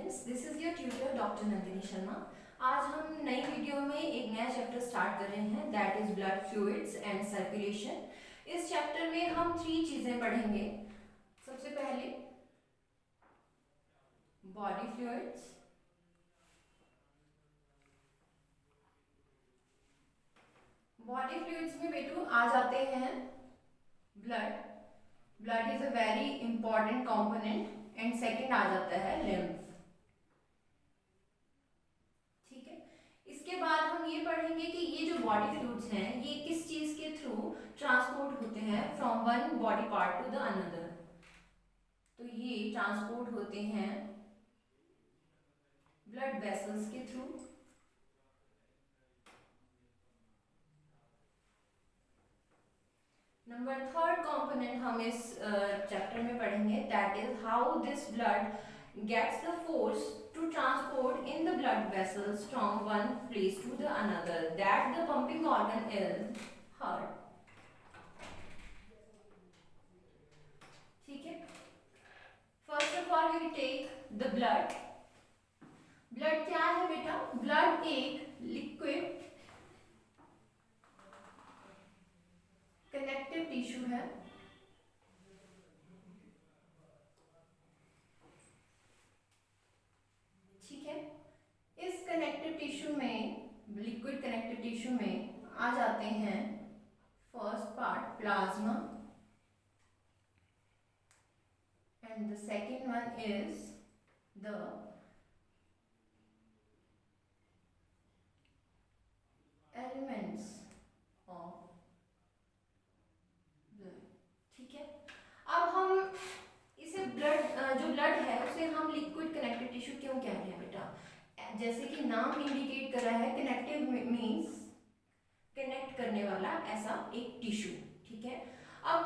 Students, this is your tutor doctor Nandini Sharma. आज हम नई वीडियो में एक नया चैप्टर स्टार्ट कर रहे हैं, that is blood fluids and circulation. इस चैप्टर में हम 3 चीजें पढ़ेंगे। सबसे पहले बॉडी फ्लूइड्स, बॉडी फ्लूइड्स में बेटू आ जाते हैं blood. Blood is a very important component and second आ जाता है लिम्फ। ठीक है, इसके बाद हम ये पढ़ेंगे कि ये जो बॉडी फ्लूइड्स हैं ये किस चीज के थ्रू ट्रांसपोर्ट होते हैं from one body part two the another. तो ये ट्रांसपोर्ट होते हैं ब्लड वेसल्स के थ्रू। नंबर थर्ड कंपोनेंट हम इस चैप्टर में पढ़ेंगे, that is how this blood gets the force to transport in the blood vessels from one place to the another, that the pumping organ is heart. ठीक है, first of all we take the blood. blood क्या है बेटा? blood एक liquid connective tissue है। इस connective tissue में, liquid connective tissue में आ जाते हैं first part plasma and the second one is the elements of blood. ठीक है, अब हम इसे ब्लड, जो ब्लड है उसे हम लिक्विड कनेक्टिव टिश्यू क्यों कह रहे हैं बेटा? जैसे कि नाम इंडिकेट कर रहा है, कनेक्टिव मींस कनेक्ट करने वाला ऐसा एक टिश्यू। ठीक है, अब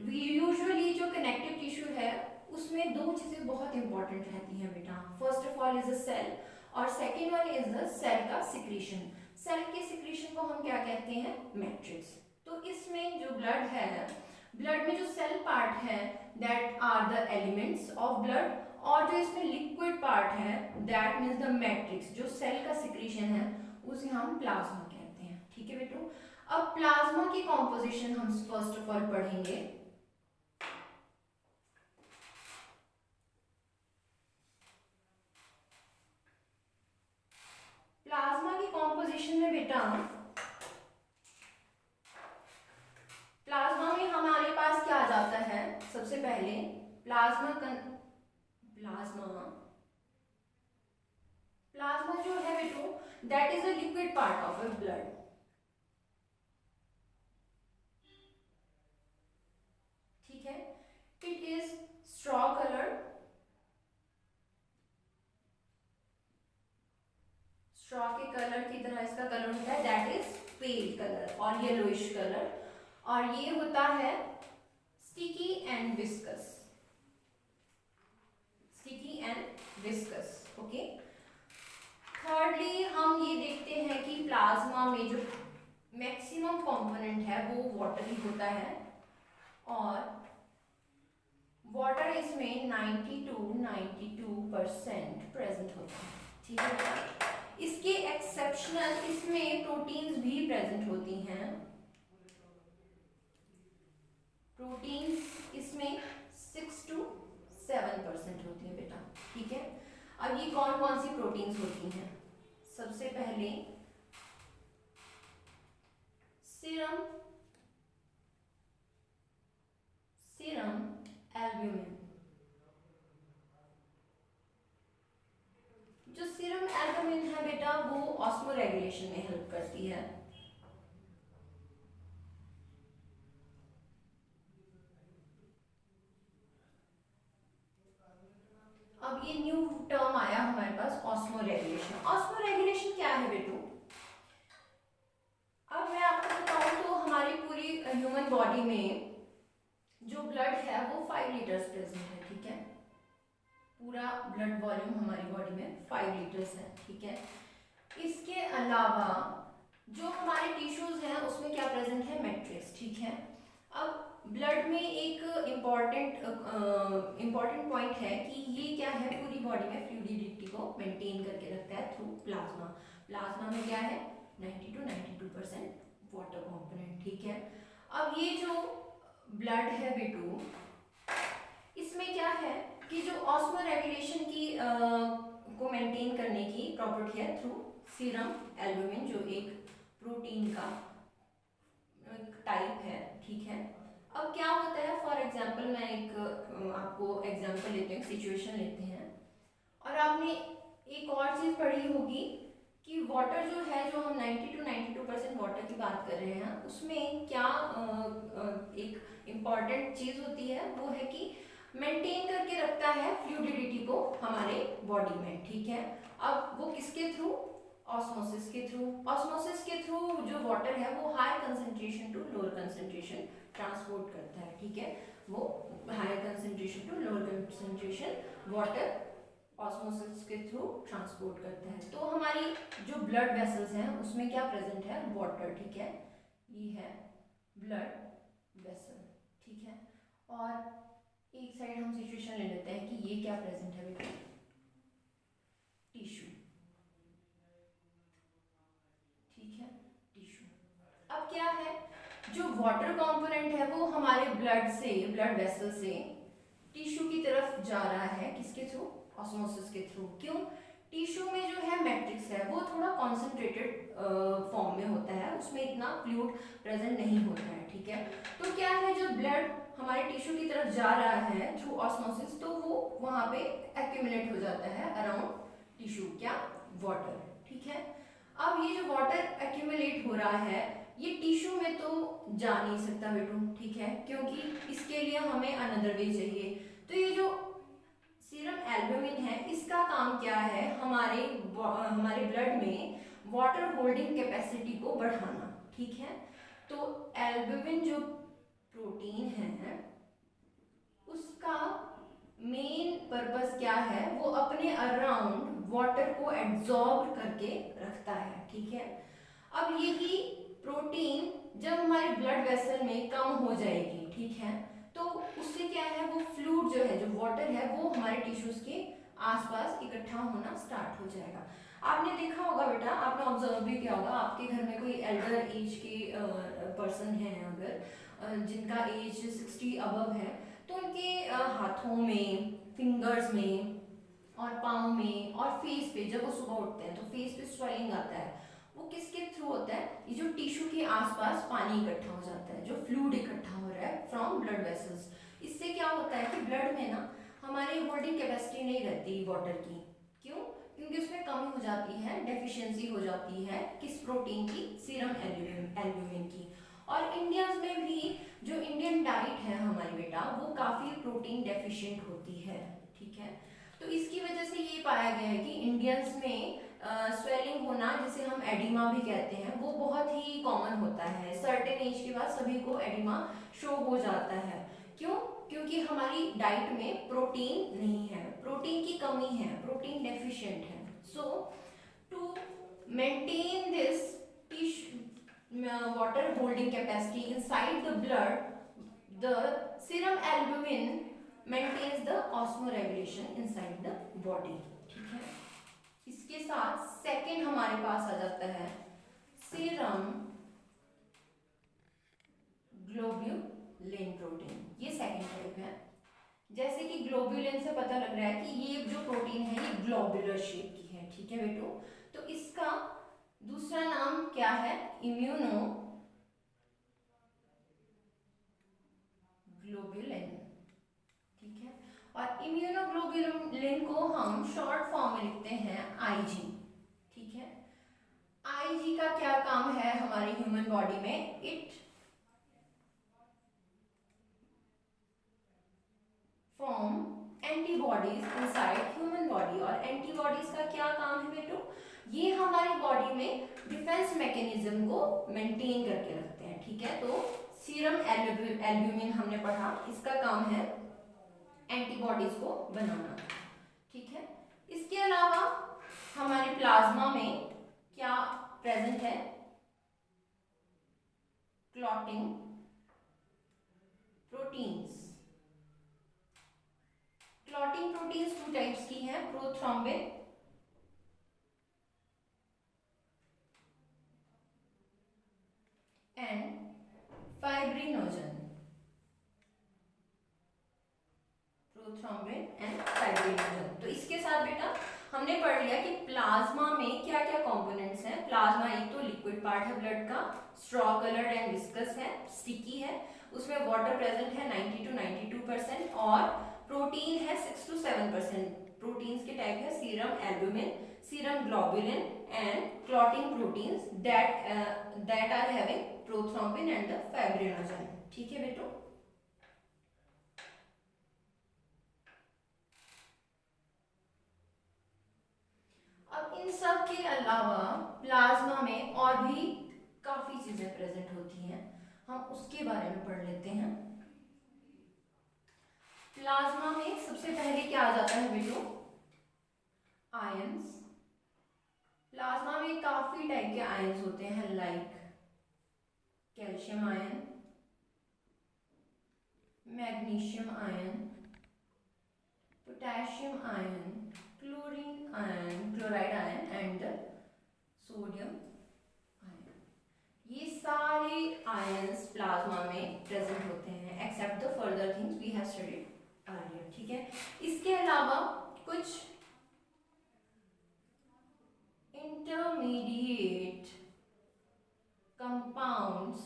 यूजुअली जो कनेक्टिव टिश्यू है उसमें 2 चीजें बहुत इंपॉर्टेंट रहती हैं बेटा। First of all is a cell और second one is the cell का सिक्रीशन। सेल के सिक्रीशन को हम क्या कहते हैं? मैट्रिक्स। तो इसमें जो ब्लड है, ब्लड में जो सेल पार्ट है that are the elements of blood, और जो इसमें लिक्विड पार्ट है दैट मीन्स द मैट्रिक्स, जो सेल का सिक्रीशन है उसे हम प्लाज्मा कहते हैं। ठीक है बेटो, अब प्लाज्मा की कॉम्पोजिशन हम फर्स्ट ऑफ ऑल पढ़ेंगे। प्लाज्मा की कॉम्पोजिशन में बेटा, प्लाज्मा में हमारे पास क्या आ जाता है? सबसे पहले प्लाज्मा जो है बेटो that is a liquid part of a blood. ठीक है, it is straw colour, straw के कलर की तरह इसका कलर होता है, दैट इज पेल कलर और येलोइश कलर, और ये होता है sticky and viscous, sticky and viscous. Okay, thirdly हम ये देखते हैं कि प्लाज्मा में जो मैक्सिमम कंपोनेंट है वो वाटर ही होता है, और वाटर इसमें 92% प्रेजेंट होता है। ठीक है, इसके एक्सेप्शनल इसमें प्रोटीन्स भी प्रेजेंट होती हैं। प्रोटीन्स इसमें 6 to 7% होती है बेटा। ठीक है, अब ये कौन कौन सी प्रोटीन्स होती हैं? सबसे पहले सीरम एल्ब्यूमिन। जो सीरम एल्ब्यूमिन है बेटा वो ऑस्मोरेगुलेशन में हेल्प करती है। अब ये न्यू टर्म आया हमारे पास, ऑस्मोरेगुलेशन। ऑस्मोरेगुलेशन क्या है बेटू? अब मैं आपको बताऊं तो हमारी पूरी ह्यूमन बॉडी में जो ब्लड है वो 5 लीटर्स प्रेजेंट है। ठीक है, पूरा ब्लड वॉल्यूम हमारी बॉडी में 5 लीटर्स है। ठीक है, इसके अलावा जो हमारे टिश्यूज हैं उसमें क्या प्रेजेंट है? मैट्रिक्स। ठीक है, अब ब्लड में एक इम्पॉर्टेंट पॉइंट है कि ये क्या है, पूरी बॉडी में फ्लूइडिटी को मेंटेन करके रखता है थ्रू प्लाज्मा। प्लाज्मा में क्या है 90 to 92% वाटर कंपोनेंट, ठीक है। अब ये जो ब्लड है बेटू, इसमें क्या है कि जो ऑस्मोरेगुलेशन की को मेंटेन करने की प्रॉपर्टी है थ्रू सीरम एल्बुमिन, जो एक प्रोटीन का टाइप है, ठीक है। अब क्या होता है, फॉर एग्जांपल मैं एक आपको एग्जांपल लेते हैं, सिचुएशन लेते हैं, और आपने एक और चीज़ पढ़ी होगी कि वाटर जो है, जो हम 90 to 92% वाटर की बात कर रहे हैं, उसमें क्या एक इम्पॉर्टेंट चीज़ होती है, वो है कि मेंटेन करके रखता है फ्लूइडिटी को हमारे बॉडी में, ठीक है। अब वो किसके थ्रू, ऑस्मोसिस के थ्रू। ऑस्मोसिस के थ्रू जो वाटर है वो high concentration to lower concentration transport करता है, ठीक है। वो high concentration to lower concentration water osmosis के थ्रू ट्रांसपोर्ट करता है। तो हमारी जो ब्लड वेसल्स हैं उसमें क्या प्रेजेंट है, वाटर, ठीक है। ये है ब्लड वेसल, ठीक है। और एक साइड हम सिचुएशन ले लेते हैं कि ये क्या प्रेजेंट है बेटा, टिश्यू, ठीक है, टिश्यू। अब क्या है, जो वाटर कंपोनेंट है वो हमारे ब्लड से, ब्लड वेसल से टिश्यू की तरफ जा रहा है, किसके थ्रू, ऑस्मोसिस के थ्रू। क्यों, टिश्यू में जो है मैट्रिक्स है वो थोड़ा कॉन्सेंट्रेटेड फॉर्म में होता है, उसमें इतना फ्लूइड प्रेजेंट नहीं होता है, ठीक है। तो क्या है, जो ब्लड हमारे टिश्यू की तरफ जा रहा है थ्रू ऑस्मोसिस, तो वो वहां पे एक्यूमुलेट हो जाता है अराउंड टिश्यू, क्या, वाटर, ठीक है। अब ये जो वाटर एक्यूमुलेट हो रहा है ये टिश्यू में तो जा नहीं सकता बेटू, ठीक है, क्योंकि इसके लिए हमें अनदर वे चाहिए। तो ये जो सीरम एल्बुमिन है, इसका काम क्या है, हमारे ब्लड में वाटर होल्डिंग कैपेसिटी को बढ़ाना, ठीक है। तो एल्बुमिन जो प्रोटीन है उसका मेन पर्पस क्या है, वो अपने अराउंड वाटर को एब्जॉर्ब करके रखता है, ठीक है। अब यही प्रोटीन जब हमारे ब्लड वेसल में कम हो जाएगी, ठीक है, तो उससे क्या है, वो फ्लूइड जो है, जो वाटर है, वो हमारे टिश्यूज के आसपास इकट्ठा होना स्टार्ट हो जाएगा। आपने देखा होगा बेटा, आपने ऑब्जर्व भी किया होगा, आपके घर में कोई एल्डर एज के पर्सन है अगर जिनका एज 60 अबव है, तो उनके हाथों में, फिंगर्स में और पाँव में और फेस पे, जब वो सुबह उठते हैं तो फेस पे स्वेलिंग आता है, वो किसके थ्रू होता है, ये जो टिश्यू के आसपास पानी इकट्ठा हो जाता है, जो फ्लूइड इकट्ठा हो रहा है फ्रॉम ब्लड वेसल्स। इससे क्या होता है कि ब्लड में ना हमारी होल्डिंग कैपेसिटी नहीं रहती वाटर की। क्यों, क्योंकि उसमें कमी हो जाती है, डेफिशिएंसी हो जाती है, किस प्रोटीन की, सीरम एल्ब्यूमिन की। और इंडियंस में भी जो इंडियन डाइट है हमारी बेटा, वो काफ़ी प्रोटीन डेफिशिएंट होती है, ठीक है। तो इसकी वजह से ये पाया गया है कि इंडियंस में स्वेलिंग होना, जिसे हम एडिमा भी कहते हैं, वो बहुत ही कॉमन होता है। सर्टेन एज के बाद सभी को एडिमा शो हो जाता है। क्यों, क्योंकि हमारी डाइट में प्रोटीन नहीं है, प्रोटीन की कमी है, प्रोटीन डेफिशिएंट है। So to maintain this water holding capacity inside the blood, the serum albumin maintains the osmoregulation inside the body, ठीक है। इसके साथ सेकेंड हमारे पास आ जाता है सीरम ग्लोब्यूलिन प्रोटीन, ये सेकेंड टाइप है। जैसे कि ग्लोब्यूलिन से पता लग रहा है कि ये जो प्रोटीन है ये ग्लोबुलर शेप की है, ठीक है बेटो। तो इसका दूसरा नाम क्या है, इम्यूनो ग्लोबुलिन, ठीक है। और इम्यूनोग्लोबुलिन को हम शॉर्ट फॉर्म में लिखते हैं आईजी, ठीक है। आईजी का क्या काम है हमारे ह्यूमन बॉडी में, it form antibodies inside human body. और एंटीबॉडीज का क्या काम है बेटो, ये हमारी बॉडी में डिफेंस मैकेनिज्म को मेंटेन करके रखते हैं, ठीक है। तो सीरम एल्ब्यूमिन हमने पढ़ा, इसका काम है एंटीबॉडीज को बनाना, ठीक है। इसके अलावा हमारे प्लाज्मा में क्या प्रेजेंट है, clotting proteins. Clotting proteins two types की हैं prothrombin and fibrinogen. Prothrombin and fibrinogen. तो इसके साथ बेटा हमने पढ़ लिया कि प्लाज्मा में क्या क्या कंपोनेंट्स हैं। प्लाज्मा एक तो लिक्विड पार्ट है ब्लड का, स्ट्रॉ कलर्ड एंड विस्कस है, स्टिकी है, उसमें वाटर प्रेजेंट है 90 to 92% और प्रोटीन है 6 to 7%। प्रोटीन्स के टाइप है serum albumin, serum globulin and clotting proteins that are having prothrombin and the fibrinogen. ठीक है बेटो। अब इन सब के अलावा प्लाज्मा में और भी काफी चीजें प्रेजेंट होती हैं, हम उसके बारे में पढ़ लेते हैं। प्लाज्मा में सबसे पहले क्या आ जाता है बेटो? आयंस। प्लाज्मा में काफी टाइप के आयंस होते हैं, like calcium ion, magnesium ion, potassium ion, chlorine ion, chloride ion and sodium ion. ये सारे आयंस प्लाज्मा में प्रेजेंट होते हैं except the further things we have studied earlier. ठीक है। इसके अलावा कुछ इंटरमीडिएट कंपाउंड्स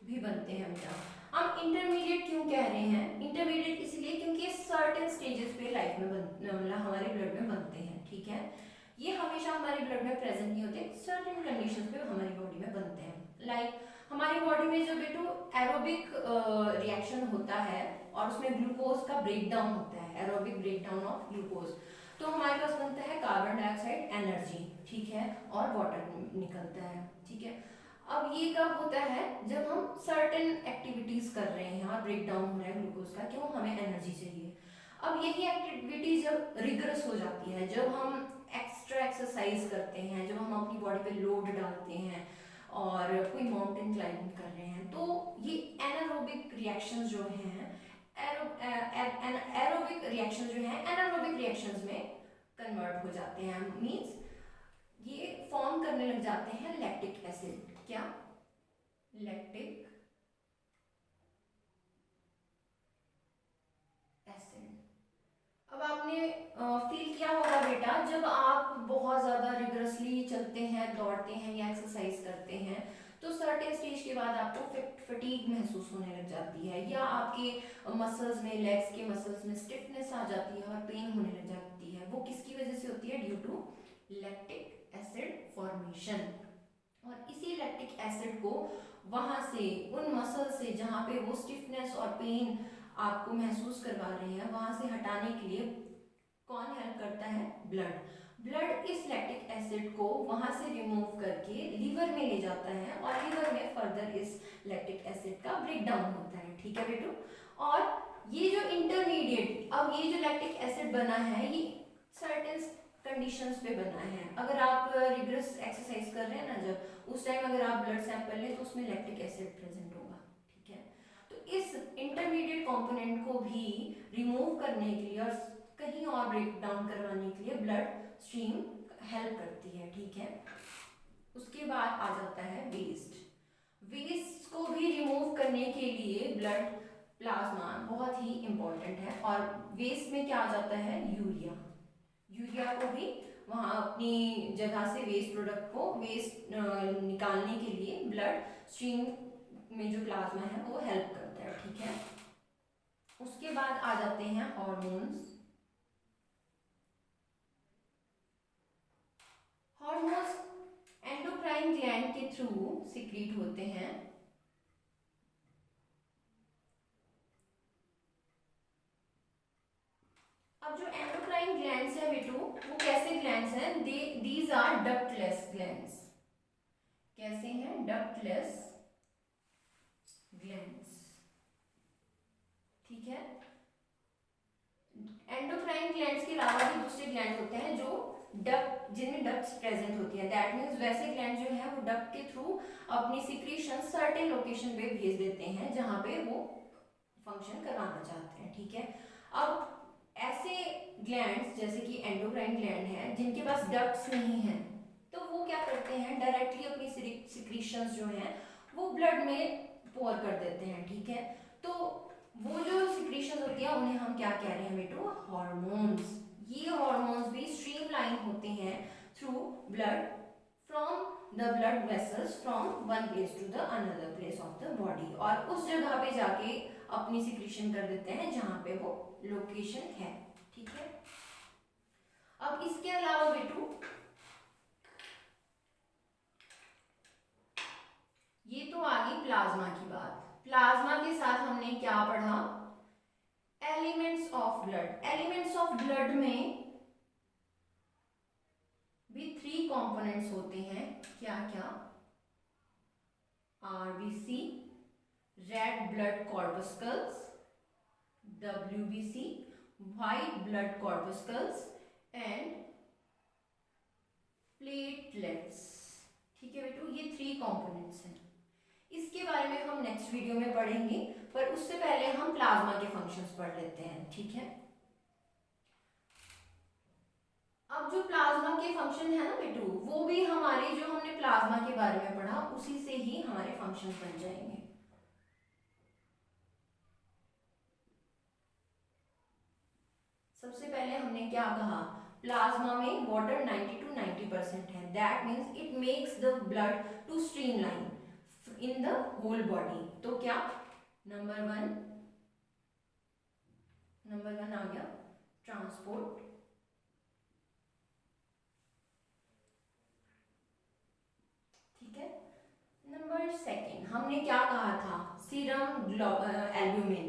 भी बनते हैं बेटा। हम इंटरमीडिएट क्यों कह रहे हैं? इंटरमीडिएट इसलिए क्योंकि ये सर्टेन स्टेजेस पे लाइफ में मतलब हमारे ब्लड में बनते हैं। ठीक है। ये हमेशा हमारे ब्लड में प्रेजेंट नहीं होते, सर्टेन कंडीशंस पे हमारी बॉडी में बनते हैं। लाइक हमारी बॉडी में जब बेटो एरोबिक रिएक्शन होता है और उसमें ग्लूकोज का ब्रेकडाउन होता है, एरोबिक ब्रेकडाउन ऑफ ग्लूकोज, तो हमारे पास बनता है कार्बन डाइऑक्साइड एनर्जी। ठीक है। और वाटर निकलता है। ठीक है। अब ये कब होता है? जब हम सर्टेन एक्टिविटीज कर रहे हैं और ब्रेकडाउन हो रहा है ग्लूकोज का, क्यों? हमें एनर्जी चाहिए। अब यही एक्टिविटी जब रिग्रेस हो जाती है, जब हम एक्स्ट्रा एक्सरसाइज करते हैं, जब हम अपनी बॉडी पे लोड डालते हैं और कोई माउंटेन क्लाइंबिंग कर रहे हैं, तो ये एनारोबिक रिएक्शंस जो हैं, एरोबिक रिएक्शंस जो हैं एनारोबिक रिएक्शंस में कन्वर्ट हो जाते हैं। मींस ये फॉर्म करने लग जाते हैं लैक्टिक एसिड। क्या? Lactic acid. अब आपने फील किया होगा बेटा, जब आप बहुत ज्यादा रिगरसली चलते हैं, दौड़ते हैं या एक्सरसाइज करते हैं, तो सर्टेन स्टेज के बाद आपको फटीग महसूस होने लग जाती है, या आपके मसल्स में, लेग्स के मसल्स में स्टिफनेस आ जाती है और पेन होने लग जाती है। वो किसकी वजह से होती है? Due to lactic acid formation. और इसी लैक्टिक एसिड को वहां से, उन मसल से जहां पे वो स्टिफनेस और पेन आपको महसूस करवा रहे हैं, वहां से हटाने के लिए कौन हेल्प करता है? ब्लड। ब्लड इस लैक्टिक एसिड को वहां से रिमूव करके लीवर में ले जाता है और लीवर में फर्दर इस लैक्टिक एसिड का ब्रेकडाउन होता है। ठीक है बेटो। और ये जो इंटरमीडिएट, अब ये जो लैक्टिक एसिड बना है, ये सर्टेन कंडीशंस पे बना है। अगर आप रिग्रेस एक्सरसाइज कर रहे हैं ना, जब उस टाइम अगर आप ब्लड सैंपल लें तो उसमें लैक्टिक एसिड प्रेजेंट होगा। ठीक है। तो इस इंटरमीडिएट कंपोनेंट को भी रिमूव करने के लिए और कहीं और ब्रेक डाउन करवाने के लिए ब्लड स्ट्रीम हेल्प करती है। ठीक है। उसके बाद आ जाता है वेस्ट। वेस्ट को भी रिमूव करने के लिए ब्लड प्लाज्मा बहुत ही इंपॉर्टेंट है। और वेस्ट में क्या आ जाता है? यूरिया। यूरिया को भी वहाँ अपनी जगह से वेस्ट प्रोडक्ट को वेस्ट निकालने के लिए ब्लड स्ट्रीम में जो प्लाज्मा है वो हेल्प करता है। ठीक है। उसके बाद आ जाते हैं हार्मोन्स। हार्मोन्स एंडोक्राइन ग्लैंड के थ्रू सिक्रीट होते हैं। अब जो एंडोक्राइन ग्लैंड्स है बेटो, वो कैसे ग्लैंड्स हैं? These are ductless glands. कैसे हैं? Ductless glands. ठीक है। एंडोक्राइन ग्लैंड्स के अलावा भी दूसरे ग्लैंड होते हैं जो डक्ट, जिनमें डक्ट्स प्रेजेंट होती है। दैट मींस वैसे ग्लैंड जो है वो डक्ट के थ्रू अपनी सिक्रीशन सर्टेन लोकेशन पे भेज देते हैं जहां पे वो फंक्शन करवाना चाहते हैं, ठीक है। अब ऐसे ग्लैंड्स जैसे कि एंडोक्राइन ग्लैंड है जिनके पास डक्ट्स नहीं है, तो वो क्या करते हैं, डायरेक्टली अपनी सिक्रीशंस जो हैं वो ब्लड में पोर कर देते हैं, ठीक है। तो वो जो सिक्रीशंस होती है उन्हें हम क्या कह रहे हैं बेटो, हार्मोन्स। ये हार्मोन्स भी स्ट्रीमलाइन होते हैं through blood from the blood vessels from one place to the another place of the body, और उस जगह पे जाके अपनी सिक्रीशन कर देते हैं जहां पे वो लोकेशन है, ठीक है। अब इसके अलावा बेटू ये तो आ गई प्लाज्मा की बात। प्लाज्मा के साथ हमने क्या पढ़ा, elements of blood. Elements of blood में भी 3 कंपोनेंट्स होते हैं, क्या क्या, RBC, red blood corpuscles, WBC, white blood corpuscles and platelets, ठीक है बेटू। ये 3 कंपोनेंट्स हैं। इसके बारे में हम नेक्स्ट वीडियो में पढ़ेंगे, पर उससे पहले हम प्लाज्मा के फंक्शंस पढ़ लेते हैं, ठीक है। अब जो प्लाज्मा के फंक्शन है ना बेटू, वो भी हमारे जो हमने प्लाज्मा के बारे में पढ़ा उसी से ही हमारे फंक्शन बन जाएंगे। सबसे पहले हमने क्या कहा, प्लाज्मा में वाटर 90 to 90% है, that means it makes the blood to streamline in the whole body. तो क्या, नंबर वन आ गया ट्रांसपोर्ट, ठीक है। नंबर सेकंड हमने क्या कहा था, सीरम एल्ब्यूमिन।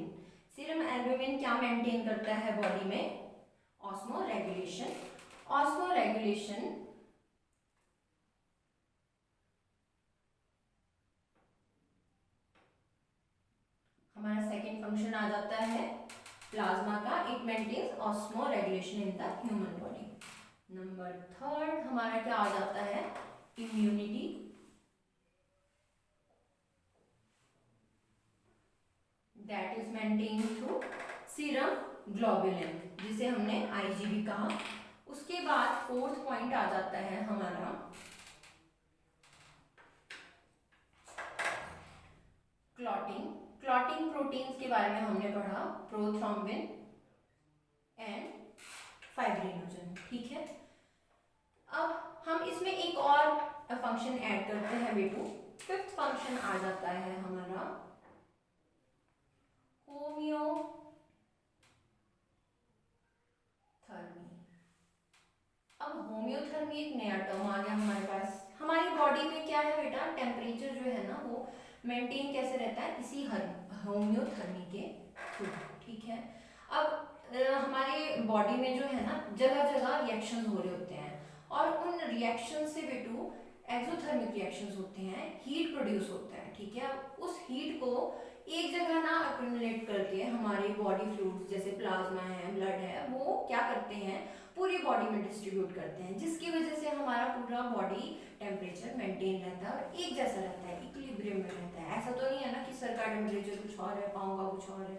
सीरम एल्ब्यूमिन क्या मेंटेन करता है बॉडी में, ऑस्मो रेगुलेशन। ऑस्मो रेगुलेशन हमारा सेकंड फंक्शन आ जाता है प्लाज्मा का, it maintains osmoregulation in the human body. Number third हमारा क्या आ जाता है, immunity. That is maintain through serum globulin, जिसे हमने आईजीबी कहा। उसके बाद फोर्थ पॉइंट आ जाता है हमारा क्लॉटिंग। क्लॉटिंग प्रोटीन्स के बारे में हमने पढ़ा, प्रोथ्रोम्बिन एंड फाइब्रिनोजन, ठीक है। अब हम इसमें एक और फंक्शन ऐड करते हैं बेटू, फिफ्थ फंक्शन आ जाता है हमारा होम्योथर्मी। अब होम्योथर्मी एक नया टर्म आ गया हमारे पास। हमारी बॉडी में क्या है बेटा, टेम्परेचर जो है ना वो मेंटेन कैसे रहता है, इसी होम्योथर्मी के थ्रू, ठीक है। अब हमारे बॉडी में जो है ना जगह जगह रिएक्शंस हो रहे होते हैं, और उन रिएक्शन से बेटू एक्सोथर्मिक रिएक्शंस होते हैं, हीट प्रोड्यूस होता है, ठीक है। उस हीट को एक जगह ना एक्यूमुलेट करके हमारे बॉडी फ्लूइड्स जैसे प्लाज्मा है, ब्लड है, वो क्या करते हैं, पूरी बॉडी में डिस्ट्रीब्यूट करते हैं, जिसकी वजह से हमारा पूरा बॉडी टेम्परेचर मेंटेन रहता है और एक जैसा रहता है, इक्विलिब्रियम में रहता है। ऐसा तो नहीं है ना कि सर का टेम्परेचर कुछ और है, पाँव का कुछ और है,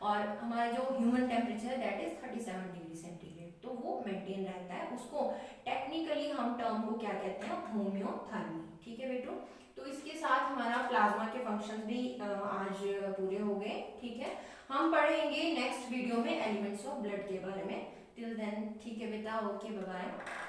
और हमारा जो ह्यूमन टेम्परेचर है दैट इज 37 डिग्री सेंटीग्रेड, तो वो मेंटेन रहता है। उसको टेक्निकली हम टर्म को क्या कहते हैं, होम्योथर्मी, ठीक है बेटू। तो इसके साथ हमारा प्लाज्मा के फंक्शंस भी आज पूरे हो गए, ठीक है। हम पढ़ेंगे नेक्स्ट वीडियो में एलिमेंट्स ऑफ ब्लड के बारे में। टिल देन ठीक है बेटा, ओके, बाय बाय।